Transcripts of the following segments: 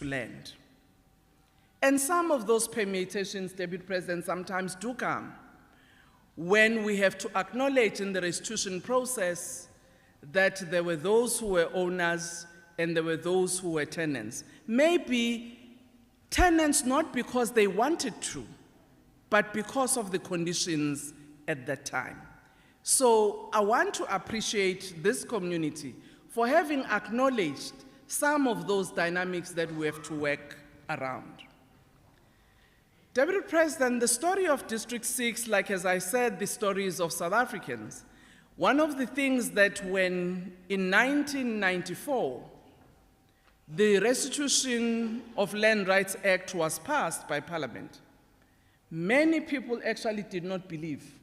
to land. And some of those permutations, Deputy President, sometimes do come when we have to acknowledge in the restitution process that there were those who were owners and there were those who were tenants. Maybe tenants not because they wanted to, but because of the conditions at that time. So I want to appreciate this community for having acknowledged some of those dynamics that we have to work around. Deputy President, the story of District 6, like as I said, the stories of South Africans. One of the things that when in 1994, the Restitution of Land Rights Act was passed by Parliament, many people actually did not believe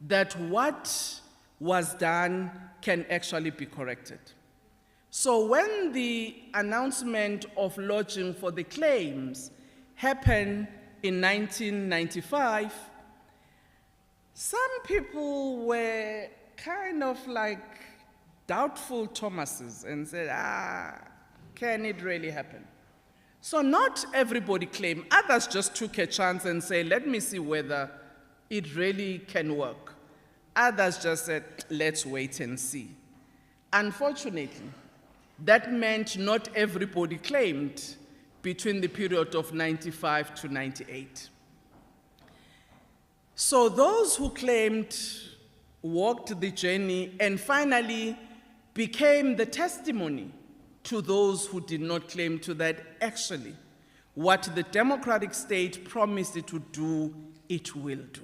that what was done can actually be corrected. So when the announcement of lodging for the claims happened in 1995, some people were kind of like doubtful Thomases and said, can it really happen? So not everybody claimed. Others just took a chance and said, let me see whether it really can work. Others just said, let's wait and see. Unfortunately, that meant not everybody claimed between the period of 95 to 98. So those who claimed walked the journey and finally became the testimony to those who did not claim to that actually what the democratic state promised it to do, it will do.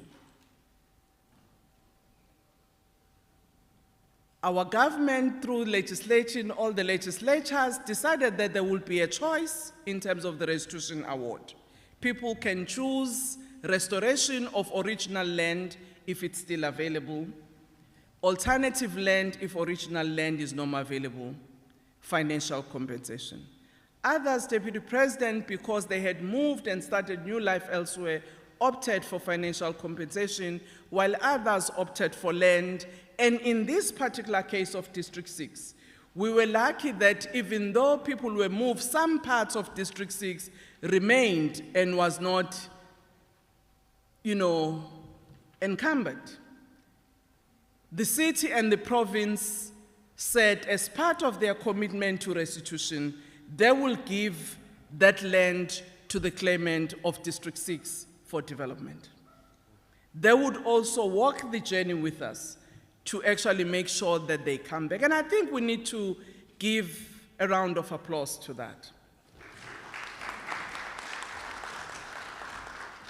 Our government, through legislation, all the legislatures, decided that there will be a choice in terms of the restitution award. People can choose restoration of original land if it's still available, alternative land if original land is no more available, financial compensation. Others, Deputy President, because they had moved and started new life elsewhere, opted for financial compensation, while others opted for land. And in this particular case of District 6, we were lucky that even though people were moved, some parts of District 6 remained and was not, encumbered. The city and the province said as part of their commitment to restitution, they will give that land to the claimant of District 6 for development. They would also walk the journey with us to actually make sure that they come back. And I think we need to give a round of applause to that.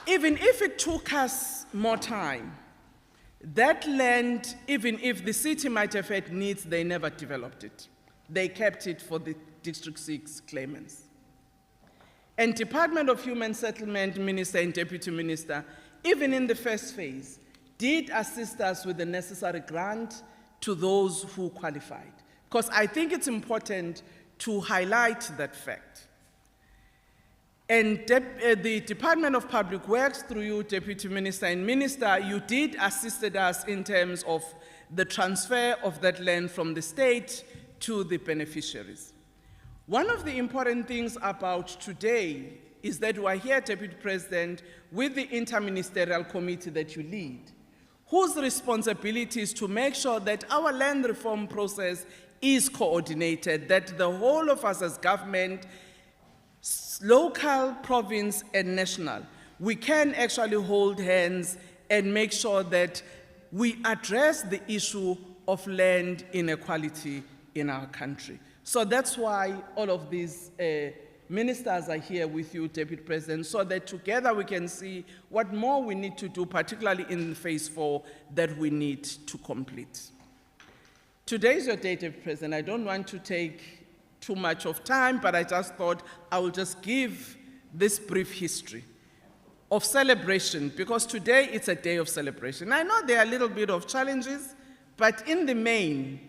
Even if it took us more time, that land, even if the city might have had needs, they never developed it. They kept it for the District 6 claimants. And Department of Human Settlement Minister and Deputy Minister, even in the first phase, did assist us with the necessary grant to those who qualified. Because I think it's important to highlight that fact. And the Department of Public Works, through you, Deputy Minister and Minister, you did assist us in terms of the transfer of that land from the state to the beneficiaries. One of the important things about today is that we are here, Deputy President, with the interministerial committee that you lead, whose responsibility is to make sure that our land reform process is coordinated, that the whole of us as government, local, province, and national, we can actually hold hands and make sure that we address the issue of land inequality in our country. So that's why all of these ministers are here with you, Deputy President, so that together we can see what more we need to do, particularly in phase 4, that we need to complete. Today is your day, Deputy President. I don't want to take too much of time, but I just thought I will just give this brief history of celebration, because today it's a day of celebration. I know there are a little bit of challenges, but in the main,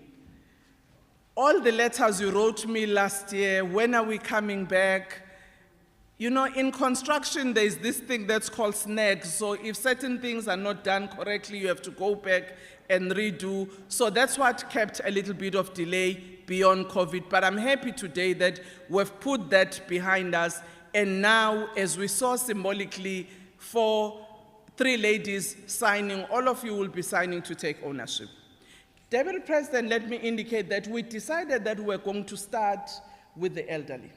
all the letters you wrote me last year, when are we coming back, You know, in construction, there's this thing that's called snag. So if certain things are not done correctly, you have to go back and redo. So that's what kept a little bit of delay beyond COVID. But I'm happy today that we've put that behind us. And now, as we saw symbolically, for 3 ladies signing, all of you will be signing to take ownership. Deputy President, let me indicate that we decided that we're going to start with the elderly,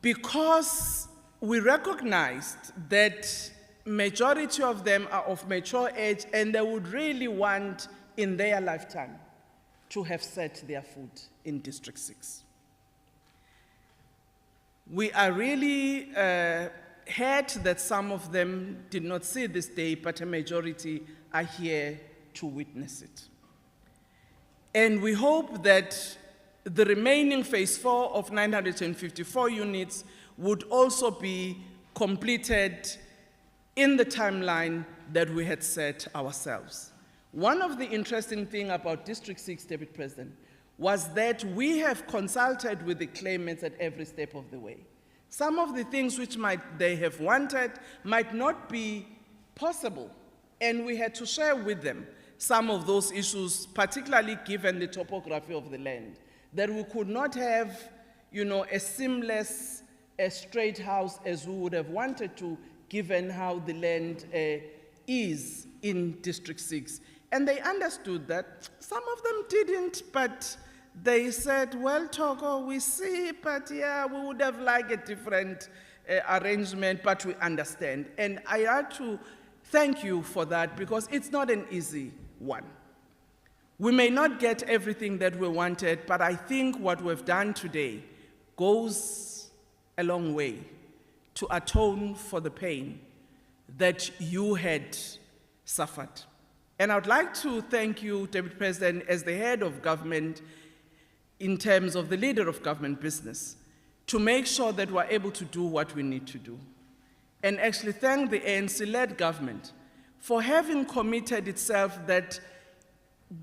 because we recognized that majority of them are of mature age and they would really want in their lifetime to have set their foot in District 6. We are really hurt that some of them did not see this day, but a majority are here to witness it. And we hope that the remaining phase 4 of 954 units would also be completed in the timeline that we had set ourselves. One of the interesting things about District 6, Deputy President, was that we have consulted with the claimants at every step of the way. Some of the things which they have wanted might not be possible, and we had to share with them some of those issues, particularly given the topography of the land, that we could not have, you know, a seamless, a straight house as we would have wanted to, given how the land is in District 6. And they understood that. Some of them didn't, but they said, well, Togo, we see, but yeah, we would have liked a different arrangement, but we understand. And I had to thank you for that, because it's not an easy one. We may not get everything that we wanted, but I think what we've done today goes a long way to atone for the pain that you had suffered. And I'd like to thank you, Deputy President, as the head of government, in terms of the leader of government business, to make sure that we're able to do what we need to do. And actually thank the ANC-led government for having committed itself that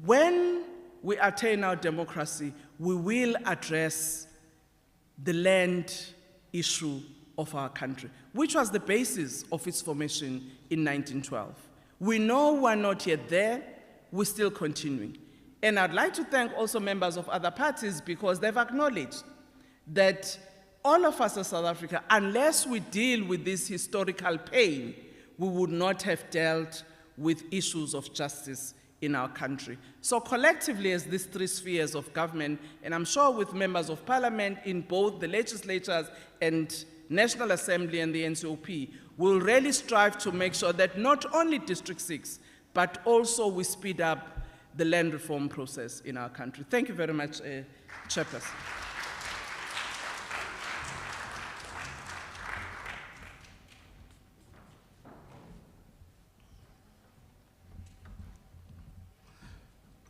when we attain our democracy, we will address the land issue of our country, which was the basis of its formation in 1912. We know we're not yet there, we're still continuing. And I'd like to thank also members of other parties, because they've acknowledged that all of us as South Africa, unless we deal with this historical pain, we would not have dealt with issues of justice in our country. So collectively, as these 3 spheres of government, and I'm sure with members of parliament in both the legislatures and National Assembly and the NCOP, we'll really strive to make sure that not only District 6, but also we speed up the land reform process in our country. Thank you very much, Chairperson.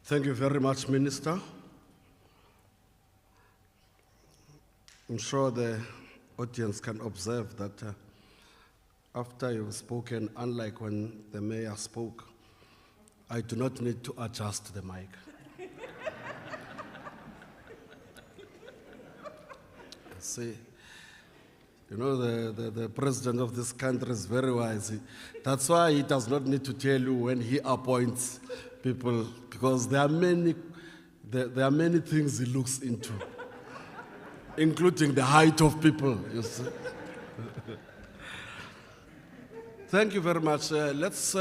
Thank you very much, Minister. I'm sure the audience can observe that after you've spoken, unlike when the mayor spoke, I do not need to adjust the mic. See, you know, the president of this country is very wise. That's why he does not need to tell you when he appoints people, because there are many things he looks into, including the height of people, you see. Thank you very much. Let's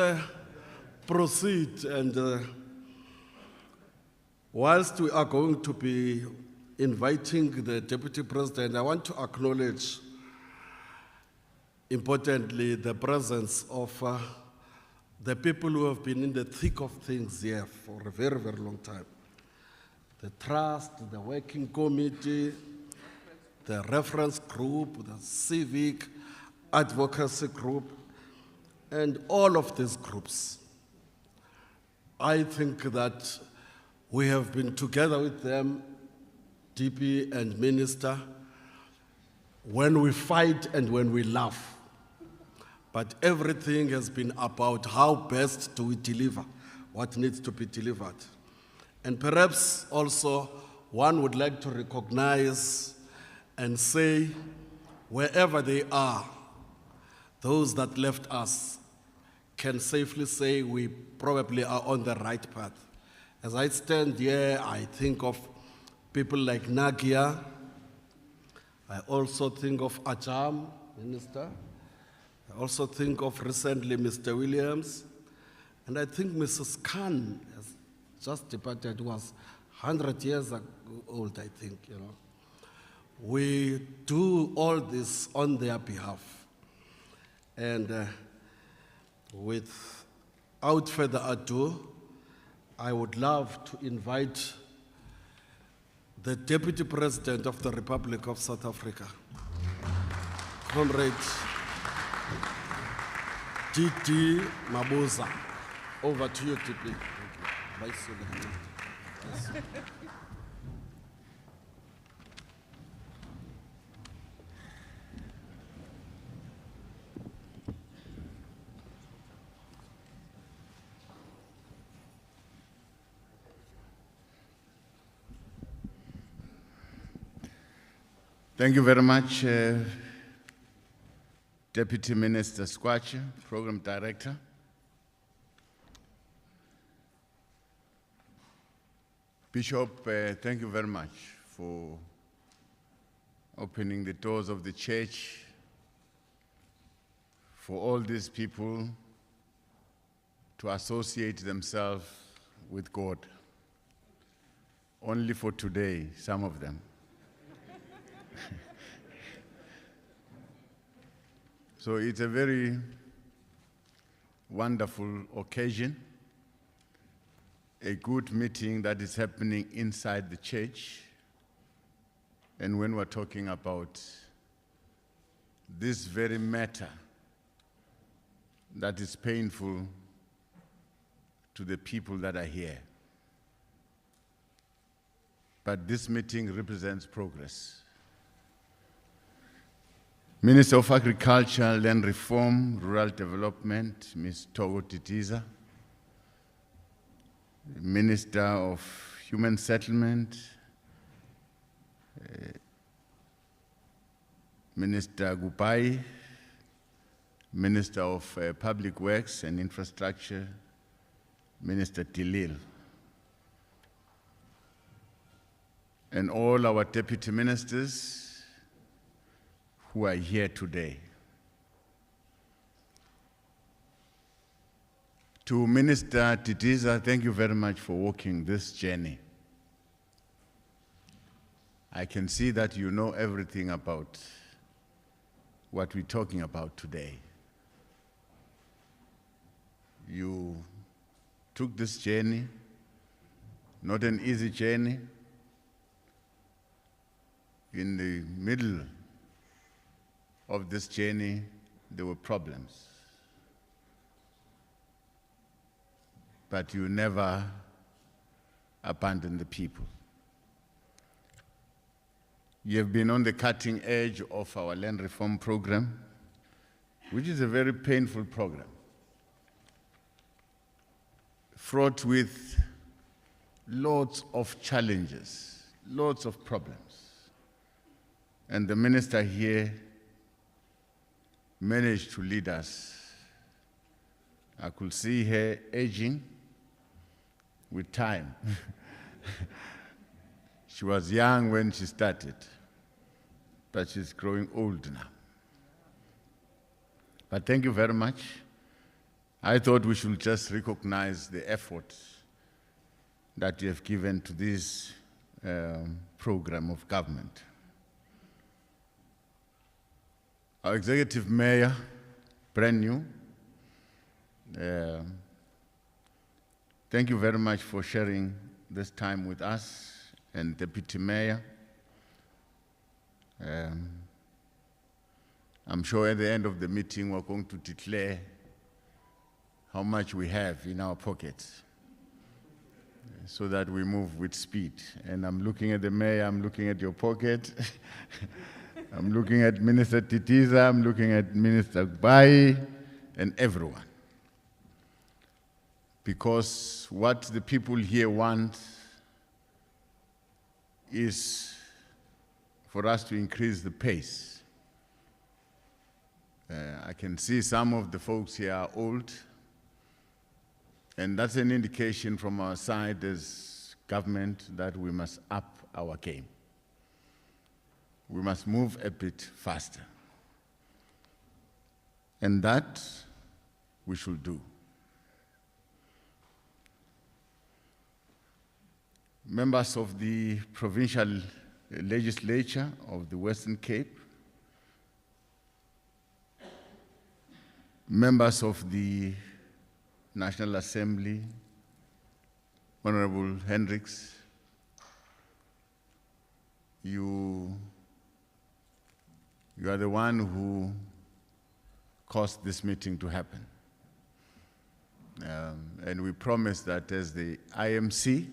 proceed, and whilst we are going to be inviting the Deputy President, I want to acknowledge, importantly, the presence of the people who have been in the thick of things here for a very, very long time. The trust, the working committee, the reference group, the civic advocacy group, and all of these groups. I think that we have been together with them, DP and Minister, when we fight and when we laugh. But everything has been about how best do we deliver what needs to be delivered. And perhaps also one would like to recognize and say, wherever they are, those that left us can safely say we probably are on the right path. As I stand here, I think of people like Nagia. I also think of Ajam, Minister. I also think of recently Mr. Williams. And I think Mrs. Khan has just departed, was 100 years old, I think, you know. We do all this on their behalf. And without further ado, I would love to invite the Deputy President of the Republic of South Africa, Comrade D.D. Mabuza. Over to you, DP. Vice President. Thank you very much, Deputy Minister Squatch, Program Director. Bishop, thank you very much for opening the doors of the church for all these people to associate themselves with God. Only for today, some of them. So it's a very wonderful occasion, a good meeting that is happening inside the church. And when we're talking about this very matter that is painful to the people that are here. But this meeting represents progress. Minister of Agriculture, Land Reform, Rural Development, Ms. Togo Titiza. Minister of Human Settlement, Minister Gupai, Minister of Public Works and Infrastructure, Minister Tilil, and all our deputy ministers who are here today. To Minister Titiza, thank you very much for walking this journey. I can see that you know everything about what we're talking about today. You took this journey, not an easy journey. In the middle of this journey, there were problems. But you never abandoned the people. You have been on the cutting edge of our land reform program, which is a very painful program, fraught with lots of challenges, lots of problems. And the minister here managed to lead us. I could see her aging with time. She was young when she started, but she's growing old now. But thank you very much. I thought we should just recognize the effort that you have given to this program of government. Our executive mayor, brand new, thank you very much for sharing this time with us, and Deputy Mayor. I'm sure at the end of the meeting we're going to declare how much we have in our pockets so that we move with speed. And I'm looking at the mayor, I'm looking at your pocket. I'm looking at Minister Titiza, I'm looking at Minister Bai, and everyone. Because what the people here want is for us to increase the pace. I can see some of the folks here are old, and that's an indication from our side as government that we must up our game. We must move a bit faster. And that we should do. Members of the provincial legislature of the Western Cape, members of the National Assembly, Honorable Hendricks, you are the one who caused this meeting to happen. And we promise that as the IMC,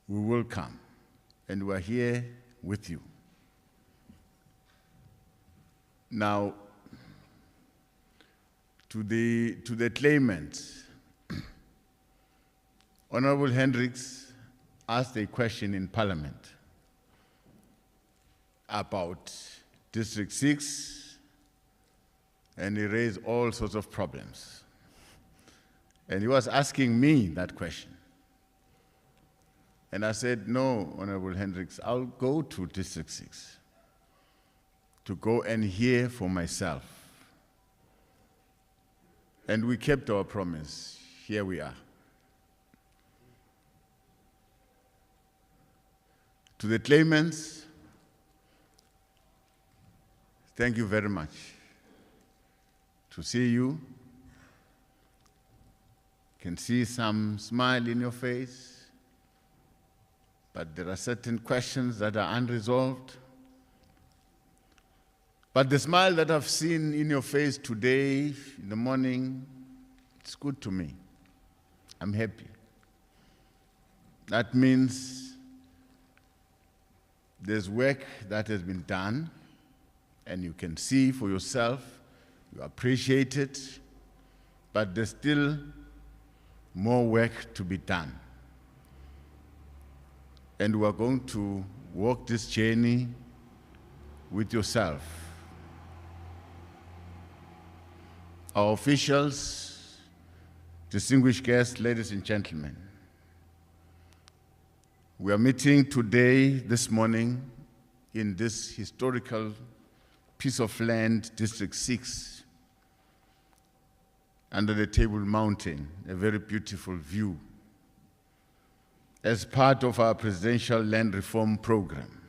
we will come, and we're here with you. Now, to the claimants, Honorable Hendricks asked a question in Parliament about District 6, and he raised all sorts of problems. And he was asking me that question. And I said, no, Honorable Hendricks, I'll go to District 6 to go and hear for myself. And we kept our promise. Here we are. To the claimants, thank you very much. To see you, can see some smile in your face. But there are certain questions that are unresolved. But the smile that I've seen in your face today, in the morning, it's good to me. I'm happy. That means there's work that has been done, and you can see for yourself, you appreciate it, but there's still more work to be done. And we are going to walk this journey with yourself. Our officials, distinguished guests, ladies and gentlemen, we are meeting today, this morning, in this historical piece of land, District 6, under the Table Mountain, a very beautiful view, as part of our presidential land reform program.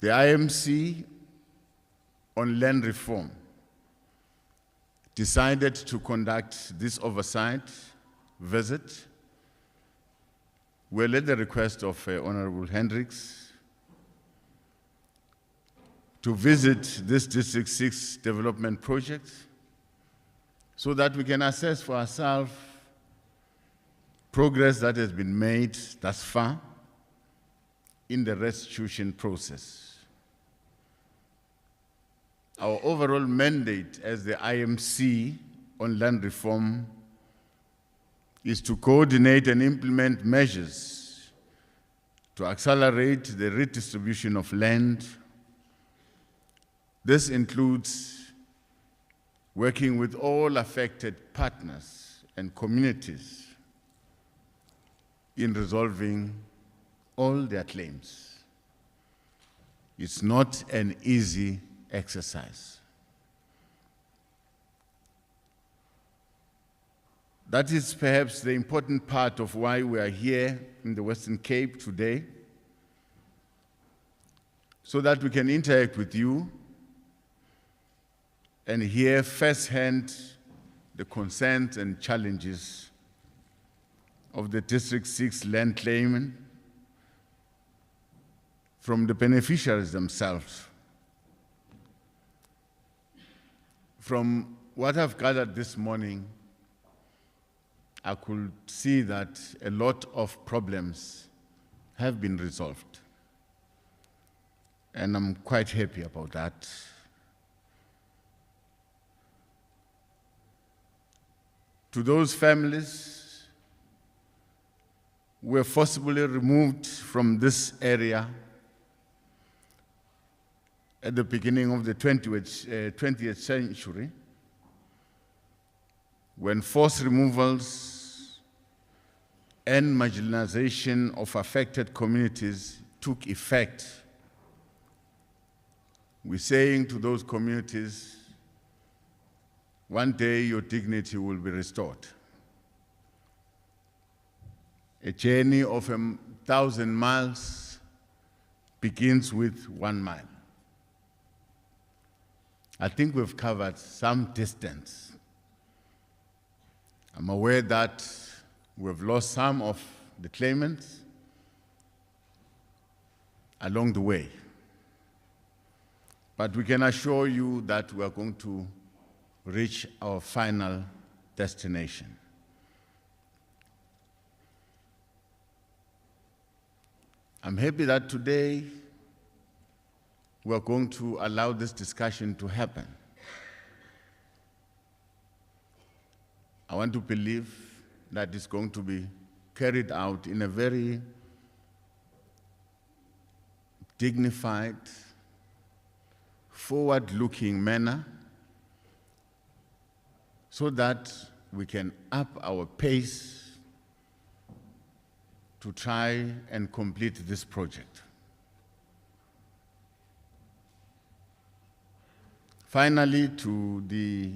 The IMC on land reform decided to conduct this oversight visit. Well, at the request of Honorable Hendricks, to visit this District 6 development project so that we can assess for ourselves progress that has been made thus far in the restitution process. Our overall mandate as the IMC on land reform is to coordinate and implement measures to accelerate the redistribution of land. This includes working with all affected partners and communities in resolving all their claims. It's not an easy exercise. That is perhaps the important part of why we are here in the Western Cape today, so that we can interact with you and hear firsthand the concerns and challenges of the District 6 land claimant from the beneficiaries themselves. From what I've gathered this morning, I could see that a lot of problems have been resolved. And I'm quite happy about that. To those families were forcibly removed from this area at the beginning of the 20th century, when forced removals and marginalization of affected communities took effect, we're saying to those communities, one day your dignity will be restored. A journey of 1,000 miles begins with 1 mile. I think we've covered some distance. I'm aware that we've lost some of the claimants along the way. But we can assure you that we are going to reach our final destination. I'm happy that today we are going to allow this discussion to happen. I want to believe that it's going to be carried out in a very dignified, forward-looking manner so that we can up our pace to try and complete this project. Finally, to the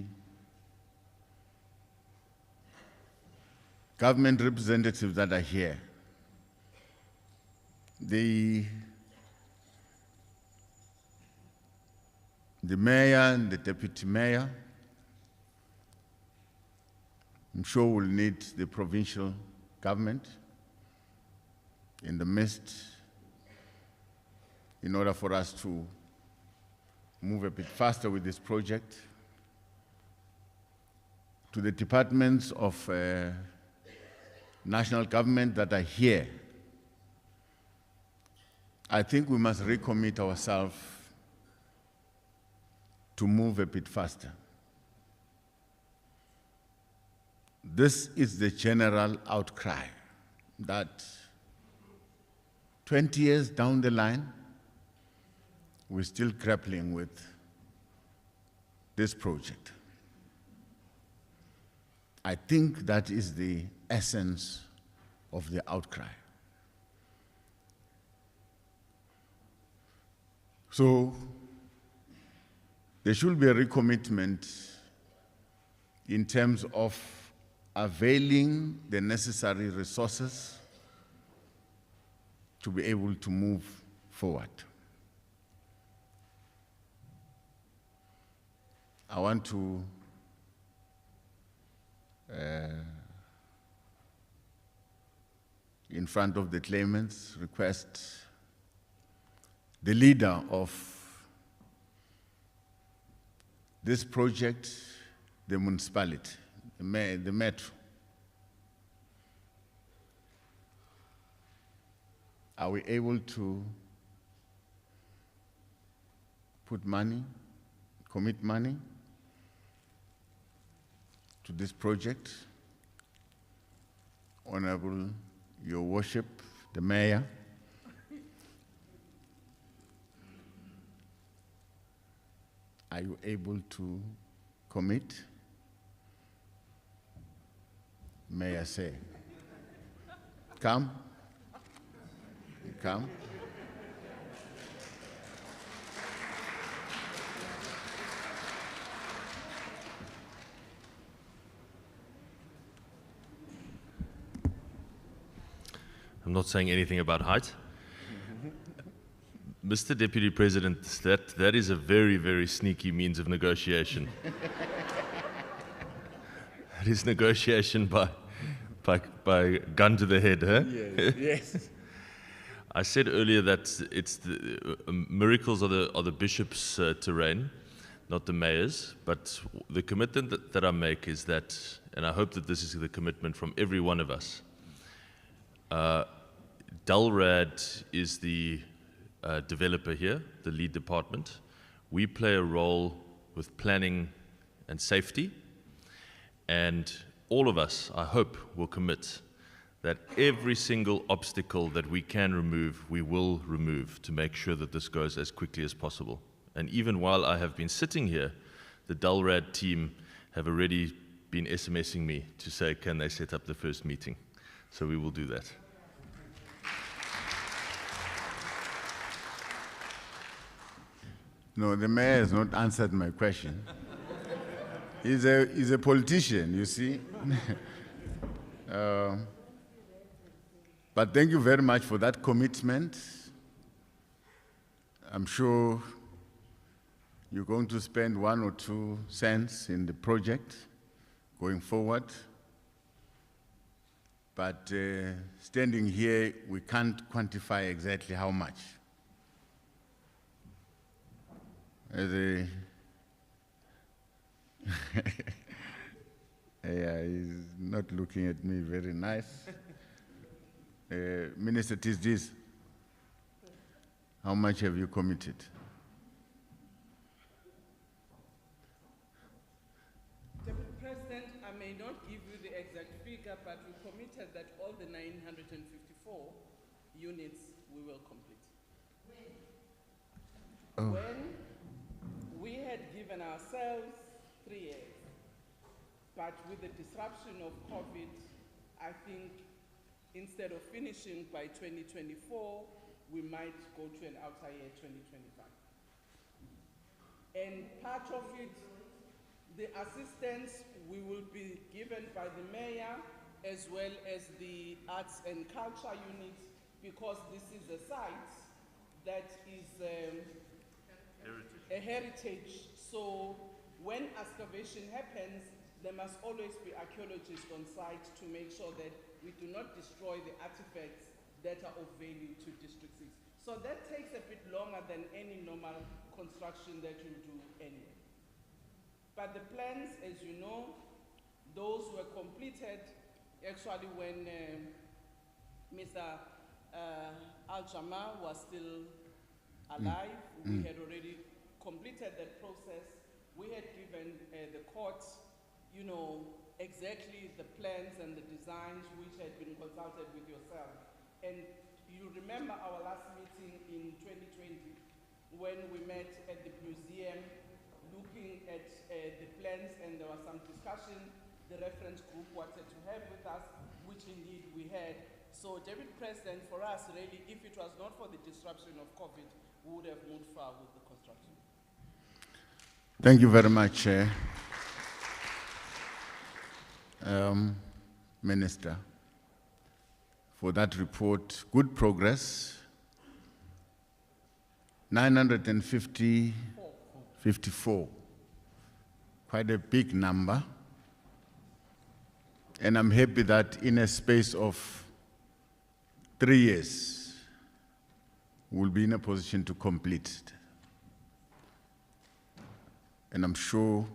government representatives that are here, the mayor and the deputy mayor, I'm sure we'll need the provincial government in the midst in order for us to move a bit faster with this project. To the departments of national government that are here, I think we must recommit ourselves to move a bit faster. This is the general outcry that 20 years down the line, we're still grappling with this project. I think that is the essence of the outcry. So there should be a recommitment in terms of availing the necessary resources to be able to move forward. I want to in front of the claimants, request the leader of this project, the municipality, the metro. Are we able to put money, commit money to this project? Honorable, Your Worship, the Mayor, are you able to commit? May I say, come, come. I'm not saying anything about height. Mr. Deputy President, that is a very, very sneaky means of negotiation. It is negotiation by gun to the head, huh? Yes, yes. I said earlier that it's the miracles are the bishop's terrain, not the mayor's. But the commitment that I make is that, and I hope that this is the commitment from every one of us. DALRAD is the developer here, the lead department. We play a role with planning and safety, and all of us, I hope, will commit that every single obstacle that we can remove, we will remove to make sure that this goes as quickly as possible. And even while I have been sitting here, the DALRAD team have already been SMSing me to say, can they set up the first meeting? So we will do that. No, the mayor has not answered my question. He's a politician, you see. But thank you very much for that commitment. I'm sure you're going to spend 1 or 2 cents in the project going forward. But standing here, we can't quantify exactly how much. Yeah, he's not looking at me very nice. Minister Tisdis, how much have you committed? Deputy President, I may not give you the exact figure, but we committed that all the 954 units we will complete. Oh. When we had given ourselves 3 years, but with the disruption of COVID, I think instead of finishing by 2024, we might go to an outer year 2025. And part of it, the assistance we will be given by the mayor as well as the arts and culture unit, because this is a site that is a heritage. So when excavation happens, there must always be archaeologists on site to make sure that we do not destroy the artifacts that are of value to District 6. So that takes a bit longer than any normal construction that you do anyway. But the plans, as you know, those were completed actually when Mr. Al-Jama was still alive. We had already completed that process. We had given the court, you know, exactly the plans and the designs which had been consulted with yourself. And you remember our last meeting in 2020 when we met at the museum looking at the plans, and there was some discussion the reference group wanted to have with us, which indeed we had. So, David President, for us really, if it was not for the disruption of COVID, we would have moved far with the construction. Thank you very much, Minister, for that report. Good progress. 954, quite a big number. And I'm happy that in a space of 3 years, we'll be in a position to complete it. And I'm sure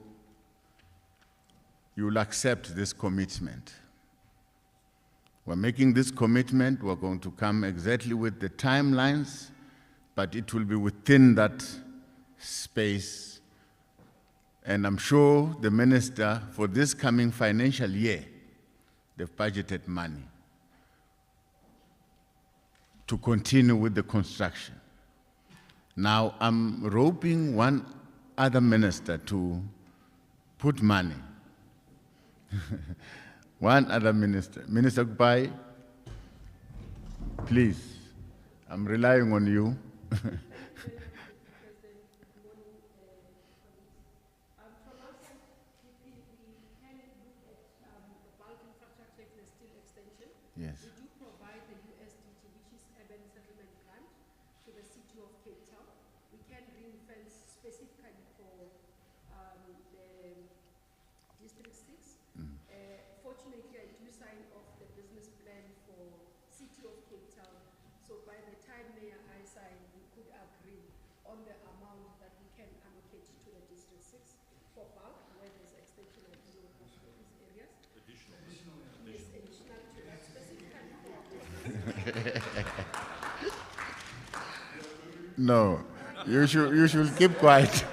you will accept this commitment. We're making this commitment. We're going to come exactly with the timelines, but it will be within that space. And I'm sure the minister, for this coming financial year, they've budgeted money to continue with the construction. Now, I'm roping one other minister to put money. One other minister. Minister Kupai, please, I'm relying on you. Yes. We do provide the USDT, which is Urban Settlement Grant, to the City of Cape Town. We can ring-fence specifically for the District 6. Fortunately, I do sign off the business plan for City of Cape Town. So by the time Mayor I sign, we could agree on the amount that we can allocate to the District 6 for bulk, where there's extension of these areas. Additional to that specifically. No, you should keep quiet.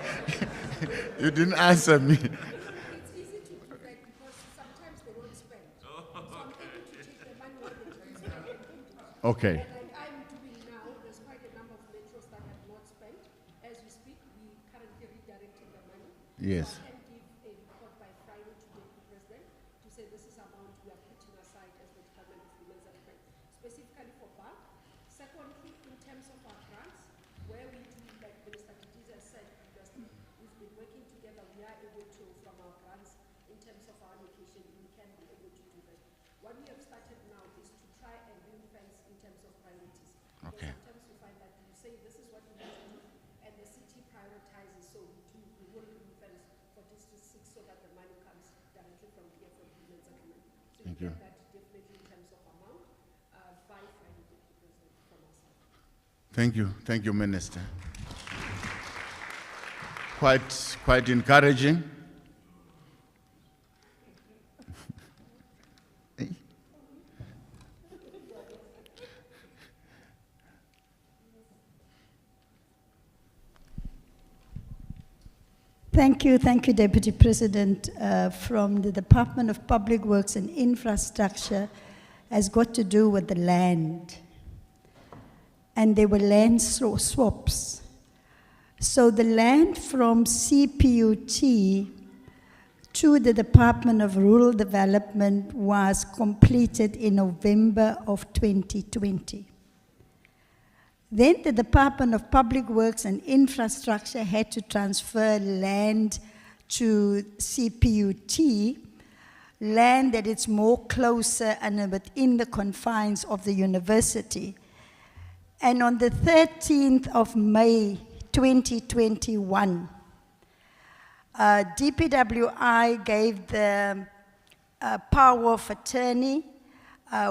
You didn't answer me. It's easy to do that because sometimes they won't spend. So I'm able to take the money when they Okay. Like I'm doing now, there's quite a number of metros that have not spent. As we speak, we currently redirecting the money. Yes. So I can give a report by Friday to the President to say this is amount we are putting aside as the Department of Women's Affairs, specifically for BAC. Secondly, in terms of our grants, where we do, like Minister Didiza said, because we've been working together, we are able to, from our grants, in terms of our allocation, we can be able to do that. What we have started now is to try and ring fence in terms of priorities. Okay. Because sometimes we find that you say this is what we need to do, and the city prioritizes, so we will ring fence for District 6 so that the money comes directly from here for Women's Agreement. So Thank you you. get that definitely in terms of amount, by Friday, Deputy President, from our side. Thank you, Minister. Quite encouraging. Thank you, Deputy President. From the Department of Public Works and Infrastructure has got to do with the land. And there were land swaps. So the land from CPUT to the Department of Rural Development was completed in November of 2020. Then the Department of Public Works and Infrastructure had to transfer land to CPUT, land that is more closer and within the confines of the university. And on the 13th of May 2021, DPWI gave the power of attorney.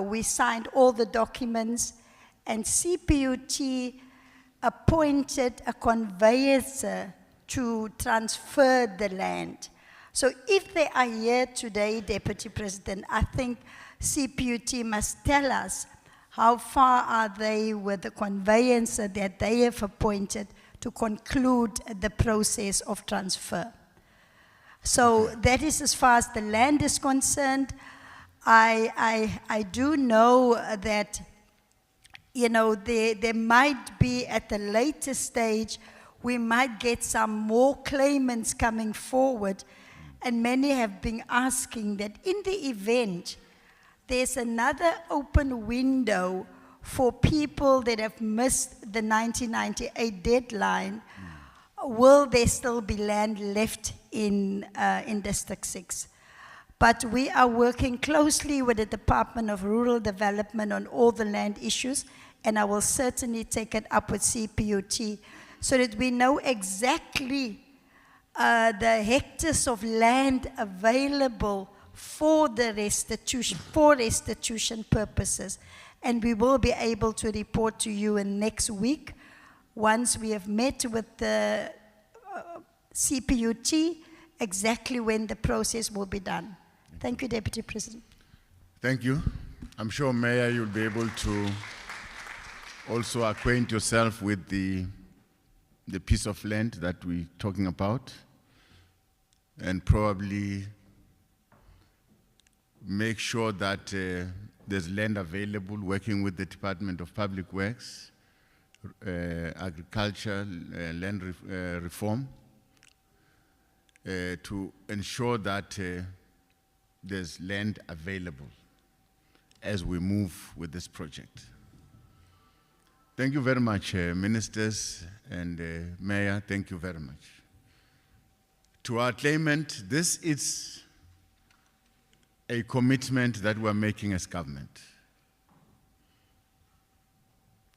We signed all the documents, and CPUT appointed a conveyancer to transfer the land. So if they are here today, Deputy President, I think CPUT must tell us how far are they with the conveyancer that they have appointed to conclude the process of transfer. So that is as far as the land is concerned. I do know that, you know, there might be at a later stage, we might get some more claimants coming forward, and many have been asking that in the event there's another open window for people that have missed the 1998 deadline, will there still be land left in District 6? But we are working closely with the Department of Rural Development on all the land issues, and I will certainly take it up with CPUT so that we know exactly the hectares of land available for the restitution purposes. And we will be able to report to you in next week once we have met with the CPUT exactly when the process will be done. Thank you, Deputy President. Thank you. I'm sure, Mayor, you'll be able to also acquaint yourself with the piece of land that we're talking about, and probably make sure that there's land available, working with the Department of Public Works, Agriculture, Land Reform, to ensure that there's land available as we move with this project. Thank you very much, ministers and Mayor, thank you very much. To our claimant, this is a commitment that we're making as government.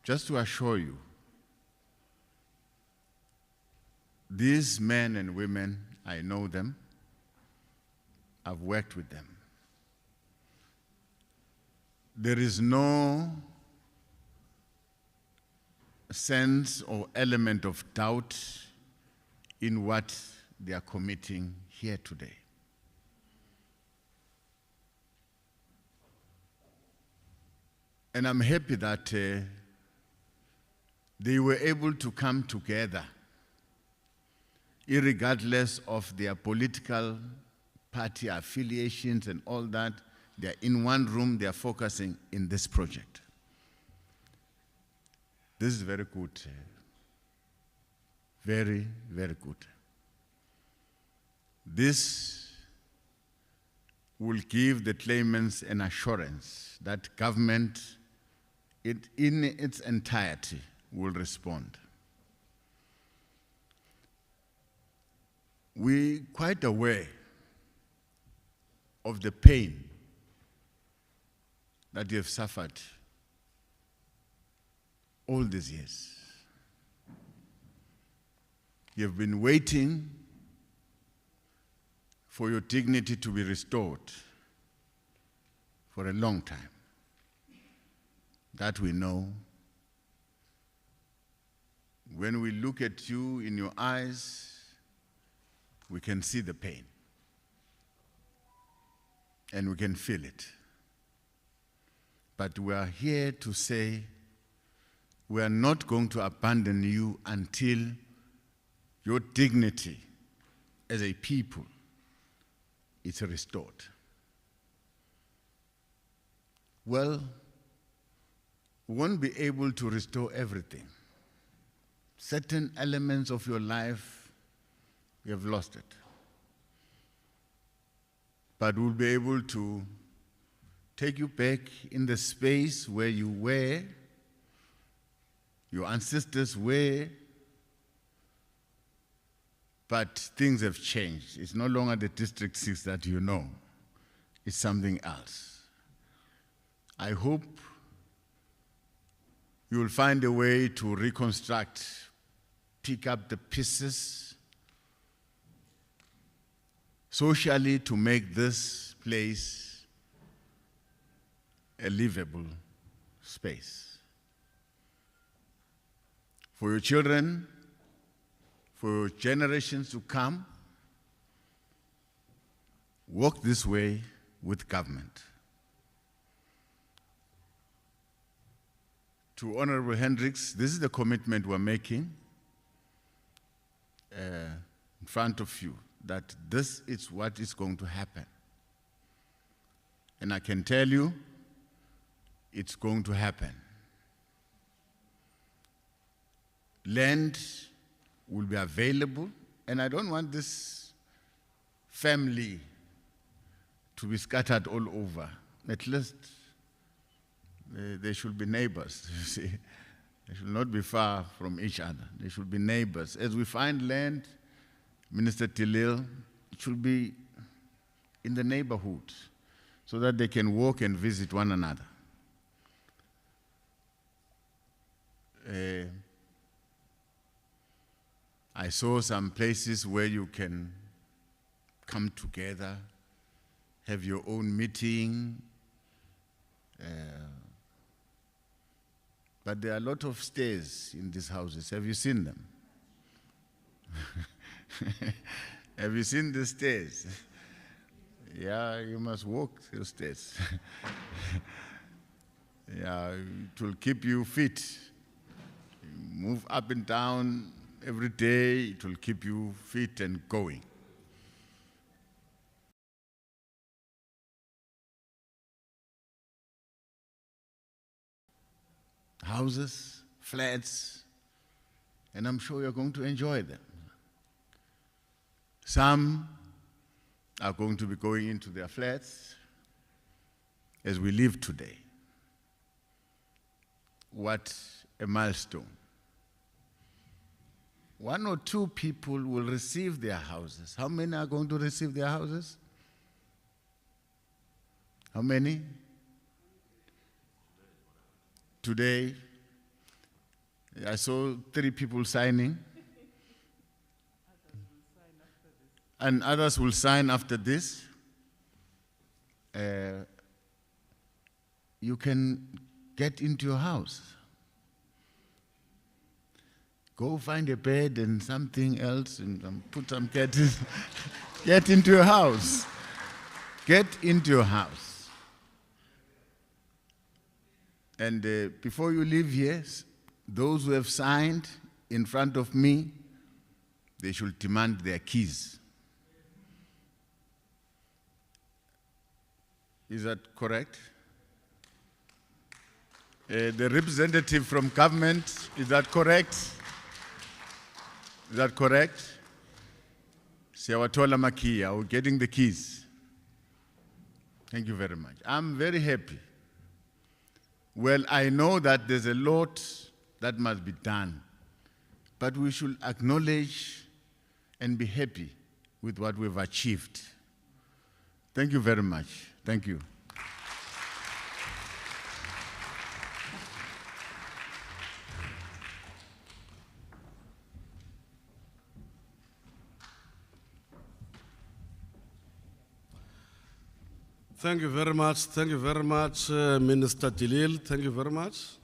Just to assure you, these men and women, I know them, I've worked with them. There is no sense or element of doubt in what they are committing here today. And I'm happy that they were able to come together, irregardless of their political party affiliations and all that. They're in one room, they're focusing in this project. This is very good. Very, very good. This will give the claimants an assurance that government in its entirety will respond. We're quite aware of the pain that you have suffered all these years. You have been waiting for your dignity to be restored for a long time. That we know. When we look at you in your eyes, we can see the pain. And we can feel it. But we are here to say we are not going to abandon you until your dignity as a people is restored. Well, we won't be able to restore everything. Certain elements of your life, you have lost it. But we'll be able to take you back in the space where you were, your ancestors were, but things have changed. It's no longer the District 6 that you know. It's something else. I hope you will find a way to reconstruct, pick up the pieces socially to make this place a livable space. For your children, for your generations to come, walk this way with government. To Honorable Hendricks, this is the commitment we're making in front of you, that this is what is going to happen. And I can tell you, it's going to happen. Land will be available, and I don't want this family to be scattered all over. At least they should be neighbors, you see. They should not be far from each other. They should be neighbors. As we find land, Minister Tilil, it should be in the neighborhood so that they can walk and visit one another. I saw some places where you can come together, have your own meeting, but there are a lot of stairs in these houses. Have you seen them? Have you seen the stairs? Yeah, you must walk those stairs. Yeah, it will keep you fit. You move up and down every day, it will keep you fit and going. Houses, flats, and I'm sure you're going to enjoy them. Some are going to be going into their flats as we live today. What a milestone. 1 or 2 people will receive their houses. How many are going to receive their houses? How many? Today, I saw 3 people signing. And others will sign after this. You can get into your house. Go find a bed and something else and put some curtains. Get into your house. Get into your house. And before you leave here, those who have signed in front of me, they should demand their keys. Is that correct? The representative from government, is that correct? Is that correct? Siyawathola Makia, we're getting the keys. Thank you very much. I'm very happy. Well, I know that there's a lot that must be done, but we should acknowledge and be happy with what we've achieved. Thank you very much. Thank you. Thank you very much. Thank you very much, Minister Dilil. Thank you very much.